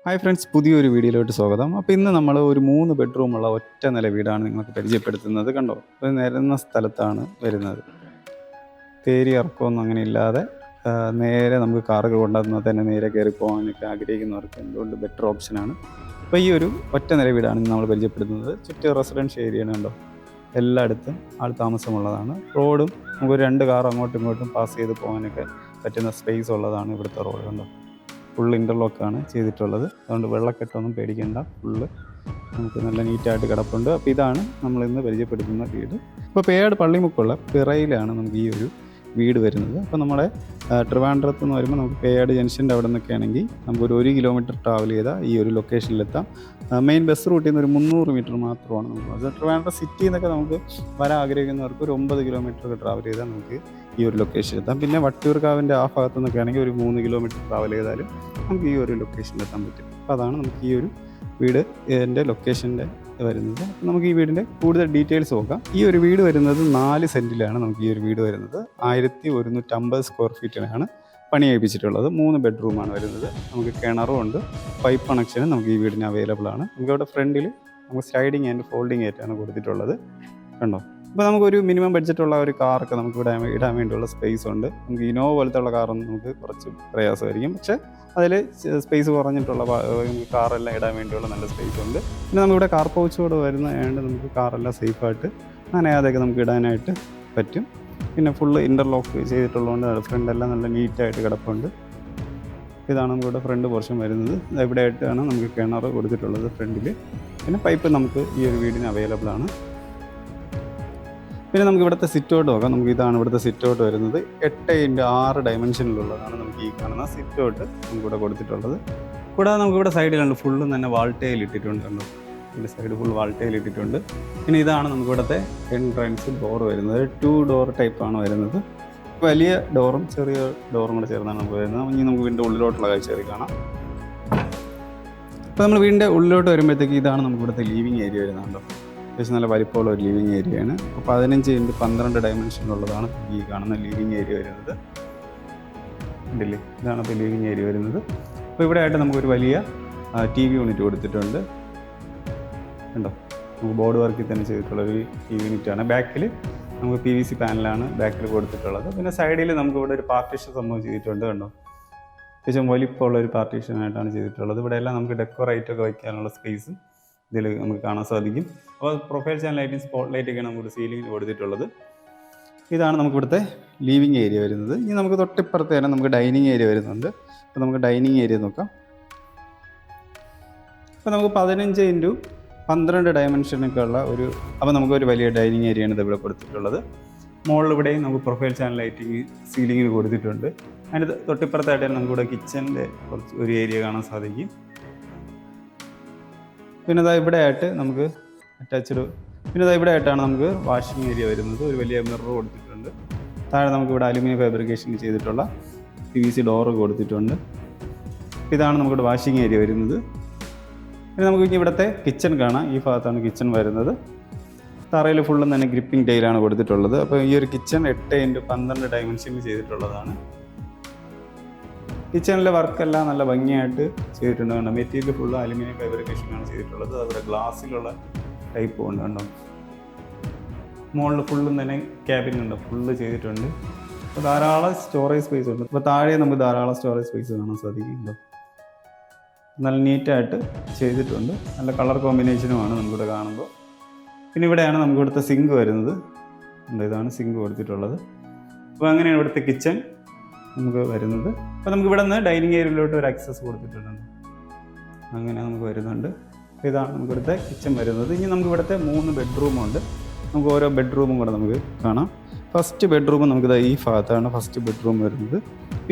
Hi friends, പുതിയൊരു വീഡിയോയിലോട്ട് സ്വാഗതം. അപ്പോൾ ഇന്ന് നമ്മൾ ഒരു 3 ബെഡ്റൂമുള്ള ഒറ്റ നില വീടാണ് നിങ്ങൾക്ക് പരിചയപ്പെടുത്തുന്നത്. കണ്ടോ, ഒരു നിരന്ന സ്ഥലത്താണ് വരുന്നത്. തേരി ഇറക്കമൊന്നും അങ്ങനെ ഇല്ലാതെ നേരെ നമുക്ക് കാറൊക്കെ കൊണ്ടുവന്നാൽ തന്നെ നേരെ കയറി പോകാനൊക്കെ ആഗ്രഹിക്കുന്നവർക്ക് എന്തുകൊണ്ട് ബെറ്റർ ഓപ്ഷനാണ്. അപ്പോൾ ഈ ഒരു ഒറ്റ നില വീടാണ് ഇന്ന് നമ്മൾ പരിചയപ്പെടുത്തുന്നത്. ചുറ്റും റെസിഡൻഷ്യൽ ഏരിയയാണ്. കണ്ടോ, എല്ലായിടത്തും ആൾ താമസമുള്ളതാണ്. റോഡും നമുക്ക് 2 കാർ അങ്ങോട്ടും ഇങ്ങോട്ടും പാസ് ചെയ്ത് പോകാനൊക്കെ പറ്റുന്ന സ്പേസ് ഉള്ളതാണ് ഇവിടുത്തെ റോഡ്. കണ്ടോ, ഫുൾ ഇൻ്റർലോക്കാണ് ചെയ്തിട്ടുള്ളത്. അതുകൊണ്ട് വെള്ളക്കെട്ടൊന്നും പേടിക്കേണ്ട. ഫുള്ള് നമുക്ക് നല്ല നീറ്റായിട്ട് കിടപ്പുണ്ട്. അപ്പോൾ ഇതാണ് നമ്മളിന്ന് പരിചയപ്പെടുത്തുന്ന വീട്. ഇപ്പോൾ പേയാട് പള്ളിമുക്കുള്ള പിറയിലാണ് നമുക്ക് ഈ ഒരു വീട് വരുന്നത്. അപ്പോൾ നമ്മുടെ ട്രിവാൻഡ്രത്ത് നിന്ന് വരുമ്പോൾ നമുക്ക് പേയാട് ജംഗ്ഷൻ്റെ അവിടെ നിന്നൊക്കെ ആണെങ്കിൽ നമുക്കൊരു 1 കിലോമീറ്റർ ട്രാവൽ ചെയ്താൽ ഈ ഒരു ലൊക്കേഷനിലെത്താം. മെയിൻ ബസ് റൂട്ടിൽ നിന്ന് ഒരു 300 മീറ്റർ മാത്രമാണ് നമുക്ക്. ട്രിവാൻഡ്രം സിറ്റിയിൽ നിന്നൊക്കെ നമുക്ക് വരാൻ ആഗ്രഹിക്കുന്നവർക്ക് ഒരു 9 കിലോമീറ്റർ ട്രാവൽ ചെയ്താൽ നമുക്ക് ഈ ഒരു ലൊക്കേഷനിലെത്താം. പിന്നെ വട്ടിയൂർക്കാവിൻ്റെ ആ ഭാഗത്തു നിന്നൊക്കെ ആണെങ്കിൽ ഒരു 3 കിലോമീറ്റർ ട്രാവൽ ചെയ്താലും നമുക്ക് ഈ ഒരു ലൊക്കേഷനിലെത്താൻ പറ്റും. അപ്പോൾ അതാണ് നമുക്ക് ഈ ഒരു വീട് എൻ്റെ ലൊക്കേഷൻ്റെ വരുന്നത്. അപ്പോൾ നമുക്ക് ഈ വീടിൻ്റെ കൂടുതൽ ഡീറ്റെയിൽസ് നോക്കാം. ഈ ഒരു വീട് വരുന്നത് 4 സെൻറ്റിലാണ് നമുക്ക് ഈ ഒരു വീട് വരുന്നത്. 1150 സ്ക്വയർ ഫീറ്റിനാണ് പണി കഴിപ്പിച്ചിട്ടുള്ളത്. 3 ബെഡ്റൂമാണ് വരുന്നത്. നമുക്ക് കിണറും ഉണ്ട്. പൈപ്പ് കണക്ഷനും നമുക്ക് ഈ വീടിന് അവൈലബിൾ ആണ്. നമുക്കവിടെ ഫ്രണ്ടിൽ നമുക്ക് സ്ലൈഡിങ് ആൻഡ് ഫോൾഡിങ് ആയിട്ടാണ് കൊടുത്തിട്ടുള്ളത്. കണ്ടോ, ഇപ്പോൾ നമുക്കൊരു മിനിമം ബഡ്ജറ്റുള്ള ഒരു കാറൊക്കെ നമുക്ക് ഇവിടെ ഇടാൻ വേണ്ടിയുള്ള സ്പേസ് ഉണ്ട്. നമുക്ക് ഇനോവ പോലത്തെ ഉള്ള കാറൊന്നും നമുക്ക് കുറച്ച് പ്രയാസമായിരിക്കും. പക്ഷേ അതിൽ സ്പേസ് കുറഞ്ഞിട്ടുള്ള കാറെല്ലാം ഇടാൻ വേണ്ടിയുള്ള നല്ല സ്പേസ് ഉണ്ട്. പിന്നെ നമുക്കിവിടെ കാർ പൗച്ചോട് വരുന്നതുകൊണ്ട് നമുക്ക് കാറെല്ലാം സേഫായിട്ട് നനയാതെയൊക്കെ നമുക്ക് ഇടാനായിട്ട് പറ്റും. പിന്നെ ഫുള്ള് ഇൻ്റർലോക്ക് ചെയ്തിട്ടുള്ളതുകൊണ്ട് ഫ്രണ്ടെല്ലാം നല്ല നീറ്റായിട്ട് കിടപ്പുണ്ട്. ഇതാണ് നമുക്കിവിടെ ഫ്രണ്ട് പോർഷൻ വരുന്നത്. ഇവിടെ ആയിട്ടാണ് നമുക്ക് കിണർ കൊടുത്തിട്ടുള്ളത് ഫ്രണ്ടിൽ. പിന്നെ പൈപ്പ് നമുക്ക് ഈ ഒരു വീടിന് അവൈലബിൾ ആണ്. പിന്നെ നമുക്ക് ഇവിടുത്തെ സിറ്റ് ഔട്ട് നോക്കാം. നമുക്ക് ഇതാണ് ഇവിടുത്തെ സിറ്റ് ഔട്ട് വരുന്നത്. 8x6 ഡയമെൻഷനിലുള്ളതാണ് നമുക്ക് ഈ കാണുന്ന സിറ്റ് ഔട്ട് നമുക്കിവിടെ കൊടുത്തിട്ടുള്ളത്. കൂടാതെ നമുക്കിവിടെ സൈഡിലുണ്ട് ഫുള്ളും തന്നെ വാൾട്ടയിൽ ഇട്ടിട്ടുണ്ട്. കണ്ടോ, ഇതിൻ്റെ സൈഡ് ഫുൾ വാൾട്ടയിൽ ഇട്ടിട്ടുണ്ട്. പിന്നെ ഇതാണ് നമുക്കിവിടുത്തെ എൻട്രൻസ് ഡോർ വരുന്നത്. 2 ഡോർ ടൈപ്പാണ് വരുന്നത്. വലിയ ഡോറും ചെറിയ ഡോറും കൂടെ ചേർന്നാണ് നമുക്ക് വരുന്നത്. ഇനി നമുക്ക് വീടിൻ്റെ ഉള്ളിലോട്ടുള്ള കാഴ്ച കയറി കാണാം. അപ്പോൾ നമ്മൾ വീടിൻ്റെ ഉള്ളിലോട്ട് വരുമ്പോഴത്തേക്ക് ഇതാണ് നമുക്കിവിടുത്തെ ലീവിങ് ഏരിയ വരുന്നുണ്ടോ. അത്യാവശ്യം നല്ല വലിപ്പമുള്ള ഒരു ലിവിങ് ഏരിയയാണ്. അപ്പോൾ 15x12 ഡയമെൻഷനുള്ളതാണ് ഈ കാണുന്ന ലിവിങ് ഏരിയ വരുന്നത്. ഉണ്ടല്ലേ, ഇതാണ് ഇപ്പോൾ ലിവിങ് ഏരിയ വരുന്നത്. അപ്പോൾ ഇവിടെ ആയിട്ട് നമുക്കൊരു വലിയ TV യൂണിറ്റ് കൊടുത്തിട്ടുണ്ട്. കണ്ടോ, നമുക്ക് ബോർഡ് വർക്കിൽ തന്നെ ചെയ്തിട്ടുള്ളൊരു TV യൂണിറ്റാണ്. ബാക്കിൽ നമുക്ക് PVC പാനലാണ് ബാക്കിൽ കൊടുത്തിട്ടുള്ളത്. പിന്നെ സൈഡിൽ നമുക്കിവിടെ ഒരു പാർട്ടീഷൻ സംഭവം ചെയ്തിട്ടുണ്ട്. കണ്ടോ, അത്യാവശ്യം വലിപ്പമുള്ള ഒരു പാർട്ടീഷനായിട്ടാണ് ചെയ്തിട്ടുള്ളത്. ഇവിടെ എല്ലാം നമുക്ക് ഡെക്കോറേറ്റൊക്കെ വയ്ക്കാനുള്ള സ്പേസ് ഇതിൽ നമുക്ക് കാണാൻ സാധിക്കും. അപ്പോൾ പ്രൊഫൈൽ ചാനൽ ലൈറ്റും സ്പോട്ട് ലൈറ്റൊക്കെയാണ് നമുക്ക് സീലിംഗിൽ കൊടുത്തിട്ടുള്ളത്. ഇതാണ് നമുക്ക് ഇവിടുത്തെ ലിവിങ് ഏരിയ വരുന്നത്. ഇനി നമുക്ക് തൊട്ടിപ്പുറത്ത് തന്നെ നമുക്ക് ഡൈനിങ് ഏരിയ വരുന്നുണ്ട്. അപ്പോൾ നമുക്ക് ഡൈനിങ് ഏരിയ നോക്കാം. അപ്പോൾ നമുക്ക് 15x12 ഡയമെൻഷനൊക്കെ ഉള്ള അപ്പോൾ നമുക്കൊരു വലിയ ഡൈനിങ് ഏരിയയാണ് ഇവിടെ കൊടുത്തിട്ടുള്ളത്. മുകളിൽ ഇവിടെയും നമുക്ക് പ്രൊഫൈൽ ചാനൽ ലൈറ്റിങ് സീലിങ്ങിൽ കൊടുത്തിട്ടുണ്ട്. അതിൻ്റെ തൊട്ടിപ്പുറത്തായിട്ട് തന്നെ നമുക്കിവിടെ കിച്ചൻ്റെ ഒരു ഏരിയ കാണാൻ സാധിക്കും. പിന്നെ ഇവിടെ ആയിട്ട് നമുക്ക് ഇവിടെ ആയിട്ടാണ് നമുക്ക് വാഷിംഗ് ഏരിയ വരുന്നത്. ഒരു വലിയ മിറർ കൊടുത്തിട്ടുണ്ട്. താഴെ നമുക്കിവിടെ അലുമിനിയം ഫാബ്രിക്കേഷൻ ചെയ്തിട്ടുള്ള PVC ഡോറ് കൊടുത്തിട്ടുണ്ട്. ഇതാണ് നമുക്കിവിടെ വാഷിംഗ് ഏരിയ വരുന്നത്. പിന്നെ നമുക്ക് ഇനി ഇവിടുത്തെ കിച്ചൺ കാണാം. ഈ ഭാഗത്താണ് കിച്ചൺ വരുന്നത്. തറയിൽ ഫുള്ളും തന്നെ ഗ്രിപ്പിംഗ് ടൈലാണ് കൊടുത്തിട്ടുള്ളത്. അപ്പോൾ ഈ ഒരു കിച്ചൺ 8x12 ഡയമെൻഷനിൽ ചെയ്തിട്ടുള്ളതാണ്. കിച്ചണിലെ വർക്കെല്ലാം നല്ല ഭംഗിയായിട്ട് ചെയ്തിട്ടുണ്ട്. കണ്ടോ, മെറ്റീരിയൽ ഫുള്ള് അലുമിനിയം ഫാബ്രിക്കേഷനാണ് ചെയ്തിട്ടുള്ളത്. അതുപോലെ ഗ്ലാസ്സിലുള്ള ടൈപ്പ് ഉണ്ട്. കണ്ടോ, മുകളിൽ ഫുള്ളും തന്നെ ക്യാബിൻ ഉണ്ട്, ഫുള്ള് ചെയ്തിട്ടുണ്ട്. അപ്പോൾ ധാരാളം സ്റ്റോറേജ് സ്പേസ് ഉണ്ട്. അപ്പോൾ താഴെ നമുക്ക് ധാരാളം സ്റ്റോറേജ് സ്പേസ് കാണാൻ സാധിക്കുന്നുണ്ടോ. നല്ല നീറ്റായിട്ട് ചെയ്തിട്ടുണ്ട്. നല്ല കളർ കോമ്പിനേഷനുമാണ് നമുക്കിവിടെ കാണുമ്പോൾ. പിന്നെ ഇവിടെയാണ് നമുക്ക് ഇവിടുത്തെ സിങ്ക് വരുന്നത്. ഇതാണ് സിങ്ക് കൊടുത്തിട്ടുള്ളത്. അപ്പോൾ അങ്ങനെയാണ് ഇവിടുത്തെ കിച്ചൺ നമുക്ക് വരുന്നത്. അപ്പോൾ നമുക്ക് ഇവിടെ നിന്ന് ഡൈനിങ് ഏരിയയിലോട്ട് ഒരു ആക്സസ് കൊടുത്തിട്ടുണ്ട്. അങ്ങനെ നമുക്ക് വരുന്നുണ്ട്. ഇതാണ് നമുക്ക് ഇവിടുത്തെ കിച്ചൺ വരുന്നത്. ഇനി നമുക്ക് ഇവിടുത്തെ 3 ബെഡ്റൂമുണ്ട്. നമുക്ക് ഓരോ ബെഡ്റൂമും കൂടെ നമുക്ക് കാണാം. ഫസ്റ്റ് ബെഡ്റൂം നമുക്കിത് ഈ ഭാഗത്താണ് ഫസ്റ്റ് ബെഡ്റൂം വരുന്നത്.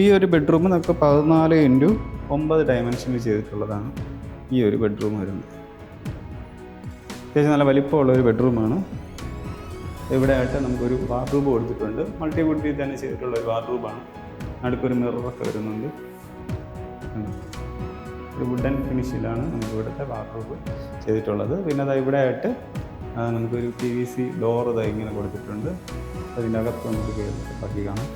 ഈ ഒരു ബെഡ്റൂം നമുക്ക് 14x9 ഡയമെൻഷനിൽ ചെയ്തിട്ടുള്ളതാണ് ഈ ഒരു ബെഡ്റൂം വരുന്നത്. അത്യാവശ്യം നല്ല വലിപ്പമുള്ള ഒരു ബെഡ്റൂമാണ്. ഇവിടെ ആയിട്ട് നമുക്കൊരു വാർഡ്രോബ് കൊടുത്തിട്ടുണ്ട്. മൾട്ടിവുഡിൽ തന്നെ ചെയ്തിട്ടുള്ള ഒരു വാർഡ്രോബാണ്. അടുത്തൊരു മിററൊക്കെ വരുന്നുണ്ട്. ഒരു വുഡൻ ഫിനിഷിലാണ് നമുക്ക് ഇവിടുത്തെ വാർഡ്രോബ് ചെയ്തിട്ടുള്ളത്. പിന്നെ ഇവിടെ ആയിട്ട് നമുക്കൊരു PVC ഡോർ ഇങ്ങനെ കൊടുത്തിട്ടുണ്ട്. അതിൻ്റെ അകത്ത് നമുക്ക് ബാക്കി കാണാം.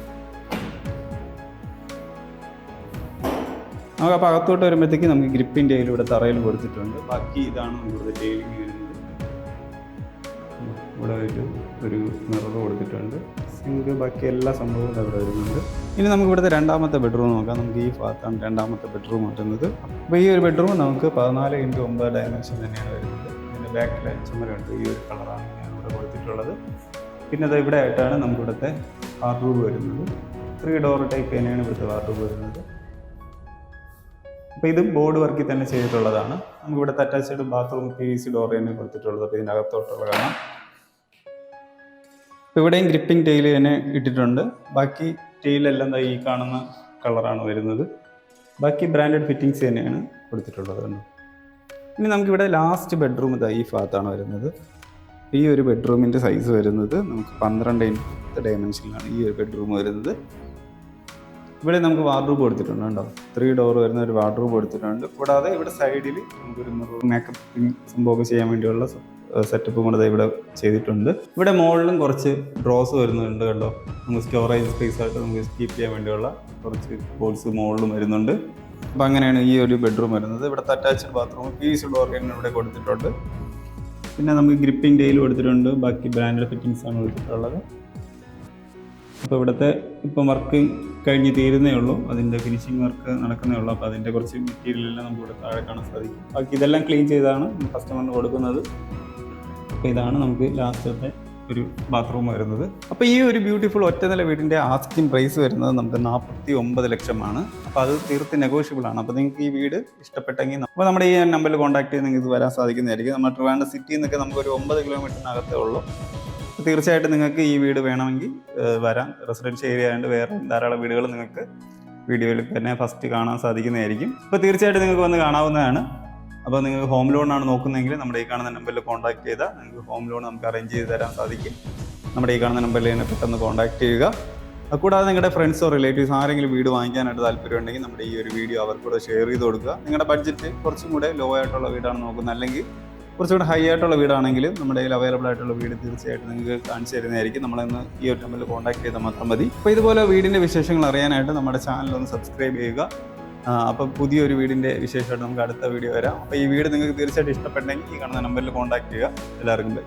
നമുക്ക് അപ്പോൾ അകത്തോട്ട് വരുമ്പോഴത്തേക്ക് നമുക്ക് ഗ്രിപ്പിൻ്റെ ഇവിടെ തറയിൽ കൊടുത്തിട്ടുണ്ട്. ബാക്കി ഇതാണ് നമുക്ക് ഇവിടെ ടൈലിംഗ് വരുന്നത്. ഇവിടെ ഒരു മിറർ കൊടുത്തിട്ടുണ്ട്, സിങ്ക്, ബാക്കി എല്ലാ സംഭവവും അവിടെ വരുന്നുണ്ട്. ഇനി നമുക്ക് ഇവിടുത്തെ രണ്ടാമത്തെ ബെഡ്റൂം നോക്കാം. നമുക്ക് ഈ ഭാഗത്താണ് രണ്ടാമത്തെ ബെഡ്റൂം വരുന്നത്. അപ്പോൾ ഈ ഒരു ബെഡ്റൂം നമുക്ക് 14x9 ഡയമെൻഷൻ തന്നെയാണ് വരുന്നത്. ഇതിൻ്റെ ബാക്കിൽ ചുമരുണ്ട്, ഈ ഒരു കളറാണ് ഞാൻ ഇവിടെ കൊടുത്തിട്ടുള്ളത്. പിന്നെ അത് ഇവിടെ ആയിട്ടാണ് നമുക്ക് ഇവിടുത്തെ വാർഡ്രോബ് വരുന്നത്. 3 ഡോർ ടൈപ്പ് തന്നെയാണ് ഇവിടുത്തെ വാർഡ്രോബ് വരുന്നത്. അപ്പോൾ ഇത് ബോർഡ് വർക്കിൽ തന്നെ ചെയ്തിട്ടുള്ളതാണ്. നമുക്ക് ഇവിടുത്തെ അറ്റാച്ച്ഡ് ബാത്റൂം PVC ഡോർ തന്നെ കൊടുത്തിട്ടുള്ളത്. അപ്പോൾ ഇതിനകത്തോട്ടുള്ള കാണാം. അപ്പോൾ ഇവിടെയും ഗ്രിപ്പിംഗ് ടൈൽ തന്നെ ഇട്ടിട്ടുണ്ട്. ബാക്കി ടൈലെല്ലാം ഈ കാണുന്ന കളറാണ് വരുന്നത്. ബാക്കി ബ്രാൻഡഡ് ഫിറ്റിങ്സ് തന്നെയാണ് കൊടുത്തിട്ടുള്ളത്. ഇനി നമുക്കിവിടെ ലാസ്റ്റ് ബെഡ്റൂം ഈ ഭാഗത്താണ് വരുന്നത്. ഈ ഒരു ബെഡ്റൂമിൻ്റെ സൈസ് വരുന്നത് നമുക്ക് 12x10 ഡയമെൻഷനിലാണ് ഈ ഒരു ബെഡ്റൂം വരുന്നത്. ഇവിടെ നമുക്ക് വാർഡ്രോബ് കൊടുത്തിട്ടുണ്ട് കേട്ടോ. 3 ഡോർ വരുന്ന ഒരു വാർഡ്രോബ് കൊടുത്തിട്ടുണ്ട്. കൂടാതെ ഇവിടെ സൈഡിൽ നമുക്കൊരു മേക്കപ്പ് സംഭവമൊക്കെ ചെയ്യാൻ വേണ്ടിയുള്ള സെറ്റപ്പ് കൂടെ ഇവിടെ ചെയ്തിട്ടുണ്ട്. ഇവിടെ മുകളിലും കുറച്ച് ഡ്രോസ് വരുന്നുണ്ട് കേട്ടോ. നമുക്ക് സ്റ്റോറേജ് സ്പേസ് ആയിട്ട് നമുക്ക് കീപ്പ് ചെയ്യാൻ വേണ്ടിയുള്ള കുറച്ച് ബോൾസ് മുകളിലും വരുന്നുണ്ട്. അപ്പോൾ അങ്ങനെയാണ് ഈ ഒരു ബെഡ്റൂം വരുന്നത്. ഇവിടുത്തെ അറ്റാച്ച്ഡ് ബാത്റൂം PVC ഡോർ ഇവിടെ കൊടുത്തിട്ടുണ്ട്. പിന്നെ നമുക്ക് ഗ്രിപ്പിംഗ് ടൈൽ കൊടുത്തിട്ടുണ്ട്. ബാക്കി ബ്രാൻഡഡ് ഫിറ്റിങ്സ് ആണ് കൊടുത്തിട്ടുള്ളത്. അപ്പോൾ ഇവിടുത്തെ ഇപ്പം വർക്ക് കഴിഞ്ഞ് തീരുന്നേ ഉള്ളൂ, അതിൻ്റെ ഫിനിഷിങ് വർക്ക് നടക്കുന്നേ ഉള്ളൂ. അപ്പോൾ അതിൻ്റെ കുറച്ച് മെറ്റീരിയലെല്ലാം നമുക്ക് ഇവിടെ താഴെ കാണാൻ സാധിക്കും. ബാക്കി ഇതെല്ലാം ക്ലീൻ ചെയ്താണ് കസ്റ്റമറിന് കൊടുക്കുന്നത്. അപ്പോൾ ഇതാണ് നമുക്ക് ലാസ്റ്റത്തെ ഒരു ബാത്റൂം വരുന്നത്. അപ്പോൾ ഈ ഒരു ബ്യൂട്ടിഫുൾ ഒറ്റനില വീടിൻ്റെ ആസ്കിംഗ് പ്രൈസ് വരുന്നത് നമുക്ക് 49 ലക്ഷമാണ്. അപ്പോൾ അത് തീർത്ത് നെഗോഷ്യബിൾ ആണ്. അപ്പോൾ നിങ്ങൾക്ക് ഈ വീട് ഇഷ്ടപ്പെട്ടെങ്കിൽ അപ്പോൾ നമ്മുടെ ഈ നമ്പറിൽ കോൺടാക്ട് ചെയ്ത് നിങ്ങൾക്ക് വരാൻ സാധിക്കുന്നതായിരിക്കും. നമ്മുടെ ട്രിവാൻഡ്രം സിറ്റിയിൽ നിന്നൊക്കെ നമുക്കൊരു 9 കിലോമീറ്ററിനകത്തേ ഉള്ളൂ. തീർച്ചയായിട്ടും നിങ്ങൾക്ക് ഈ വീട് വേണമെങ്കിൽ വരാം. റെസിഡൻഷ്യൽ ഏരിയ ആയതുകൊണ്ട് വേറെ ധാരാളം വീടുകൾ നിങ്ങൾക്ക് വീഡിയോയിൽ തന്നെ ഫസ്റ്റ് കാണാൻ സാധിക്കുന്നതായിരിക്കും. അപ്പോൾ തീർച്ചയായിട്ടും നിങ്ങൾക്ക് വന്ന് കാണാവുന്നതാണ്. അപ്പോൾ നിങ്ങൾക്ക് ഹോം ലോണാണ് നോക്കുന്നതെങ്കിൽ നമ്മുടെ ഈ കാണുന്ന നമ്പറിൽ കോൺടാക്ട് ചെയ്താൽ നിങ്ങൾക്ക് ഹോം ലോൺ നമുക്ക് അറേഞ്ച് ചെയ്ത് തരാൻ സാധിക്കും. നമ്മുടെ ഈ കാണുന്ന നമ്പറിൽ തന്നെ പെട്ടെന്ന് കോൺടാക്ട് ചെയ്യുക. കൂടാതെ നിങ്ങളുടെ ഫ്രണ്ട്സോ റിലേറ്റീവ്സ് ആരെങ്കിലും വീട് വാങ്ങിക്കാനായിട്ട് താല്പര്യമുണ്ടെങ്കിൽ നമ്മുടെ ഈ ഒരു വീഡിയോ അവർക്കൂടെ ഷെയർ ചെയ്ത് കൊടുക്കുക. നിങ്ങളുടെ ബഡ്ജറ്റ് കുറച്ചും കൂടെ ലോ ആയിട്ടുള്ള വീടാണ് നോക്കുന്നത്, അല്ലെങ്കിൽ കുറച്ചുകൂടെ ഹൈ ആയിട്ടുള്ള വീടാണെങ്കിൽ നമ്മുടെ കയ്യിൽ അവൈലബിൾ ആയിട്ടുള്ള വീട് തീർച്ചയായിട്ടും നിങ്ങൾക്ക് കാണിച്ചു തരുന്നതായിരിക്കും. നമ്മളൊന്ന് ഈ ഒരു നമ്പറിൽ കോൺടാക്ട് ചെയ്താൽ മാത്രം മതി. അപ്പോൾ ഇതുപോലെ വീടിൻ്റെ വിശേഷങ്ങൾ അറിയാനായിട്ട് നമ്മുടെ ചാനലൊന്ന് സബ്സ്ക്രൈബ് ചെയ്യുക. അപ്പോൾ പുതിയൊരു വീടിൻ്റെ വിശേഷമായിട്ട് നമുക്ക് അടുത്ത വീഡിയോ വരാം. അപ്പോൾ ഈ വീട് നിങ്ങൾക്ക് തീർച്ചയായിട്ടും ഇഷ്ടപ്പെട്ടെങ്കിൽ ഈ കാണുന്ന നമ്പറിൽ കോൺടാക്ട് ചെയ്യുക. എല്ലാവർക്കും ബൈ.